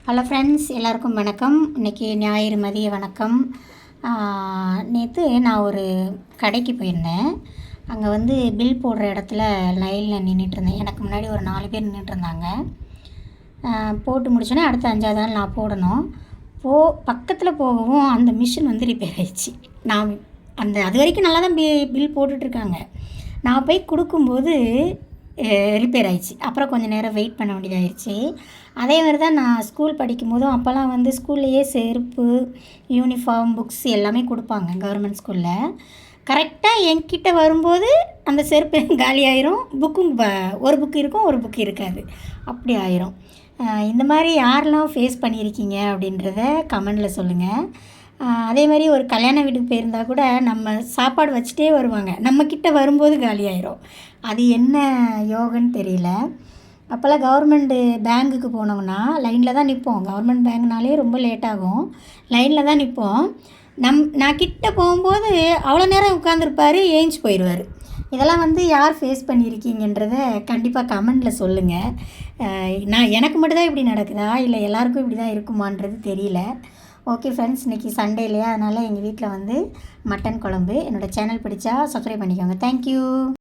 Hello friends, எல்லாருக்கும் வணக்கம். இன்றைக்கி ஞாயிறு மதிய வணக்கம். நேற்று நான் ஒரு கடைக்கு போயிருந்தேன். அங்கே வந்து பில் போடுற இடத்துல லைனில் நின்றுட்டுருந்தேன். எனக்கு முன்னாடி ஒரு 4 பேர் நின்றுட்டுருந்தாங்க. போட்டு முடிச்சோன்னே அடுத்த 5வது நாள் நான் போடணும். பக்கத்தில் போகவும் அந்த மிஷின் வந்து ரிப்பேர் ஆயிடுச்சு. நான் அது வரைக்கும் நல்லா தான் பில் போட்டுட்ருக்காங்க. நான் போய் கொடுக்கும்போது ரிப்பேர் ஆயிடுச்சு. அப்புறம் கொஞ்சம் நேரம் வெயிட் பண்ண வேண்டியதாகிடுச்சு. அதே மாதிரி தான் நான் ஸ்கூல் படிக்கும்போதும் அப்போல்லாம் வந்து ஸ்கூல்லையே செருப்பு, யூனிஃபார்ம், புக்ஸ் எல்லாமே கொடுப்பாங்க கவர்மெண்ட் ஸ்கூலில். கரெக்டாக என்கிட்ட வரும்போது அந்த செருப்பு காலி ஆயிரும். புக்கும் ஒரு புக்கு இருக்கும், ஒரு புக்கு இருக்காது. அப்படி ஆயிரும். இந்த மாதிரி யாரெல்லாம் ஃபேஸ் பண்ணியிருக்கீங்க அப்படின்றத கமெண்டில் சொல்லுங்கள். அதே மாதிரி ஒரு கல்யாண வீட்டுக்கு போயிருந்தால் கூட நம்ம சாப்பாடு வச்சுட்டே வருவாங்க, நம்மக்கிட்ட வரும்போது காலி ஆயிரும். அது என்ன யோகன்னு தெரியல. அப்போல்லாம் கவர்மெண்ட்டு பேங்குக்கு போனோம்னா லைனில் தான் நிற்போம். கவர்மெண்ட் பேங்க்னாலே ரொம்ப லேட் ஆகும். லைனில் தான் நிற்போம். நான் கிட்ட போகும்போது அவ்வளோ நேரம் உட்காந்துருப்பார், ஏஞ்சி போயிடுவார். இதெல்லாம் வந்து யார் ஃபேஸ் பண்ணியிருக்கீங்கன்றத கண்டிப்பாக கமெண்டில் சொல்லுங்கள். எனக்கு மட்டும்தான் இப்படி நடக்குதா, இல்லை எல்லாருக்கும் இப்படி தான் இருக்குமான்றது தெரியல. ஓகே ஃப்ரெண்ட்ஸ், இன்றைக்கி சண்டே இல்லையா, அதனால் எங்கள் வீட்டில் வந்து மட்டன் குழம்பு. என்னோடய சேனல் பிடிச்சா சப்ஸ்கிரைப் பண்ணிக்கோங்க. தேங்க்யூ.